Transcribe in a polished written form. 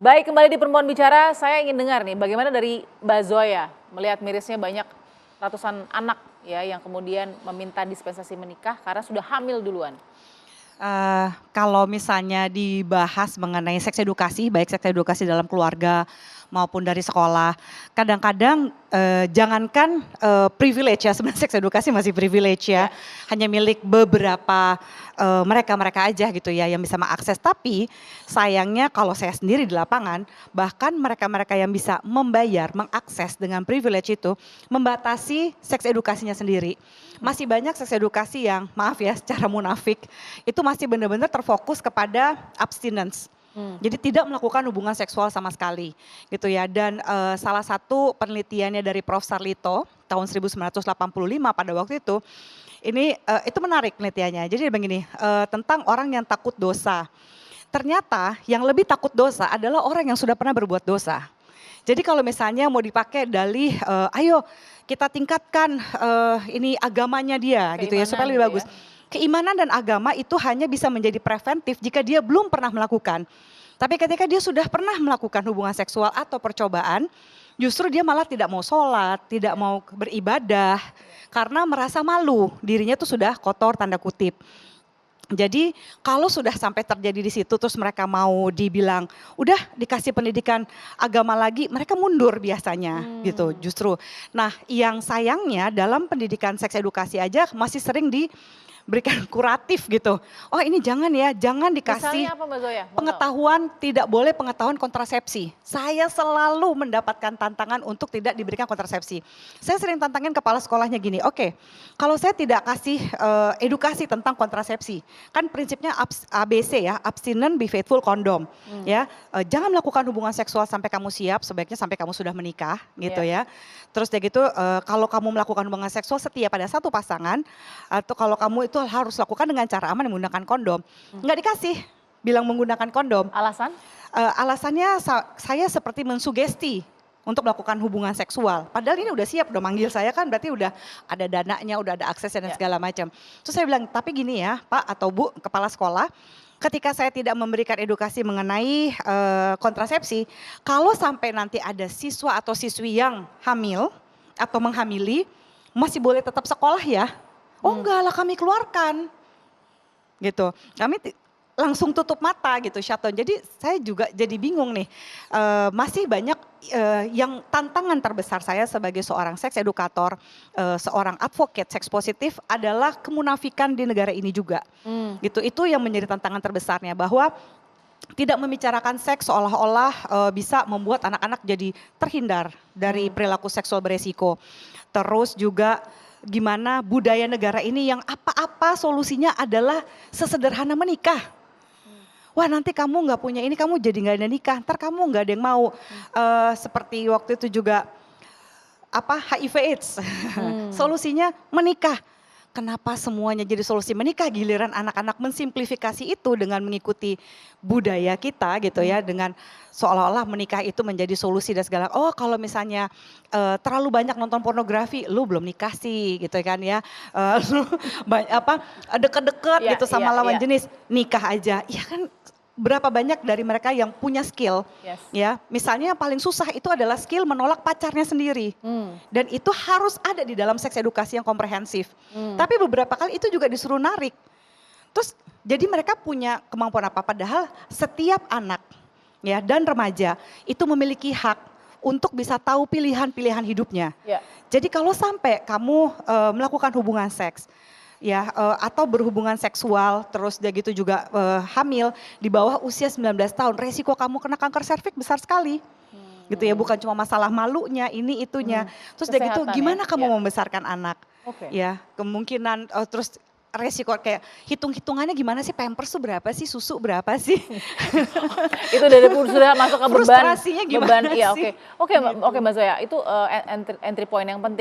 Baik, kembali di Perempuan Bicara, saya ingin dengar nih bagaimana dari Mbak Zoya melihat mirisnya banyak ratusan anak ya yang kemudian meminta dispensasi menikah karena sudah hamil duluan. Kalau misalnya dibahas mengenai seks edukasi, baik seks edukasi dalam keluarga maupun dari sekolah, kadang-kadang jangankan privilege ya, sebenarnya seks edukasi masih privilege ya, hanya milik beberapa mereka-mereka aja gitu ya yang bisa mengakses. Tapi sayangnya kalau saya sendiri di lapangan, bahkan mereka-mereka yang bisa membayar, mengakses dengan privilege itu, membatasi seks edukasinya sendiri. Masih banyak seks edukasi yang maaf ya secara munafik, itu masih benar-benar terfokus kepada abstinence. Jadi tidak melakukan hubungan seksual sama sekali gitu ya. Dan salah satu penelitiannya dari Prof. Sarlito tahun 1985 pada waktu itu menarik penelitiannya. Jadi begini, tentang orang yang takut dosa. Ternyata yang lebih takut dosa adalah orang yang sudah pernah berbuat dosa. Jadi kalau misalnya mau dipakai dalih, ayo kita tingkatkan ini agamanya dia gitu ya supaya lebih Keimanan gitu bagus. ya. Keimanan dan agama itu hanya bisa menjadi preventif jika dia belum pernah melakukan. Tapi ketika dia sudah pernah melakukan hubungan seksual atau percobaan, justru dia malah tidak mau sholat, tidak mau beribadah, karena merasa malu, dirinya tuh sudah kotor tanda kutip. Jadi kalau sudah sampai terjadi di situ terus mereka mau dibilang udah dikasih pendidikan agama lagi, mereka mundur biasanya gitu justru. Nah yang sayangnya dalam pendidikan seks edukasi aja masih sering diberikan kuratif gitu. Oh ini jangan ya, jangan dikasih Misalnya apa Mbak Zoya? Mau tahu? pengetahuan, tidak boleh pengetahuan kontrasepsi. Saya selalu mendapatkan tantangan untuk tidak diberikan kontrasepsi. Saya sering tantangin kepala sekolahnya gini, oke, kalau saya tidak kasih edukasi tentang kontrasepsi, kan prinsipnya ABC ya, abstinent, be faithful, kondom. Ya, jangan melakukan hubungan seksual sampai kamu siap, sebaiknya sampai kamu sudah menikah gitu ya. Terus dia gitu, kalau kamu melakukan hubungan seksual setia pada satu pasangan, atau kalau kamu itu harus lakukan dengan cara aman menggunakan kondom, nggak dikasih bilang menggunakan kondom. Alasan? Alasannya saya seperti mensugesti untuk melakukan hubungan seksual. Padahal ini udah siap, udah manggil saya kan berarti udah ada dananya, udah ada aksesnya dan segala macam. Terus saya bilang, tapi gini ya Pak atau Bu kepala sekolah, ketika saya tidak memberikan edukasi mengenai kontrasepsi, kalau sampai nanti ada siswa atau siswi yang hamil atau menghamili, masih boleh tetap sekolah ya? Oh enggak lah kami keluarkan. Gitu. Kami langsung tutup mata gitu, shutdown. Jadi saya juga jadi bingung nih, masih banyak yang tantangan terbesar saya sebagai seorang seks edukator, seorang advocate seks positif adalah kemunafikan di negara ini juga. Gitu. Itu yang menjadi tantangan terbesarnya bahwa tidak membicarakan seks seolah-olah bisa membuat anak-anak jadi terhindar dari perilaku seksual beresiko. Terus juga gimana budaya negara ini yang apa-apa solusinya adalah sesederhana menikah. Wah nanti kamu nggak punya ini, kamu jadi nggak ada nikah, ntar kamu nggak ada yang mau. Seperti waktu itu juga HIV AIDS, solusinya menikah. Kenapa semuanya jadi solusi menikah, giliran anak-anak mensimplifikasi itu dengan mengikuti budaya kita gitu ya, dengan seolah-olah menikah itu menjadi solusi dan segala. Oh kalau misalnya terlalu banyak nonton pornografi, lu belum nikah sih gitu kan ya. Lu deket-deket gitu sama lawan jenis, nikah aja. Ya kan berapa banyak dari mereka yang punya skill ya, misalnya yang paling susah itu adalah skill menolak pacarnya sendiri dan itu harus ada di dalam seks edukasi yang komprehensif, tapi beberapa kali itu juga disuruh narik, terus jadi mereka punya kemampuan apa, padahal setiap anak ya dan remaja itu memiliki hak untuk bisa tahu pilihan-pilihan hidupnya. Jadi kalau sampai kamu melakukan hubungan seks ya atau berhubungan seksual terus dia gitu juga hamil di bawah usia 19 tahun, resiko kamu kena kanker serviks besar sekali. Gitu ya, bukan cuma masalah malunya, ini itunya. Terus dia gitu gimana kamu membesarkan anak? Ya, kemungkinan terus resiko kayak hitung-hitungannya gimana sih, pampers tuh berapa sih, susu berapa sih? Itu sudah masuk ke beban. Frustrasinya gimana Iya, sih? oke Mbak Zoya, itu entry point yang penting.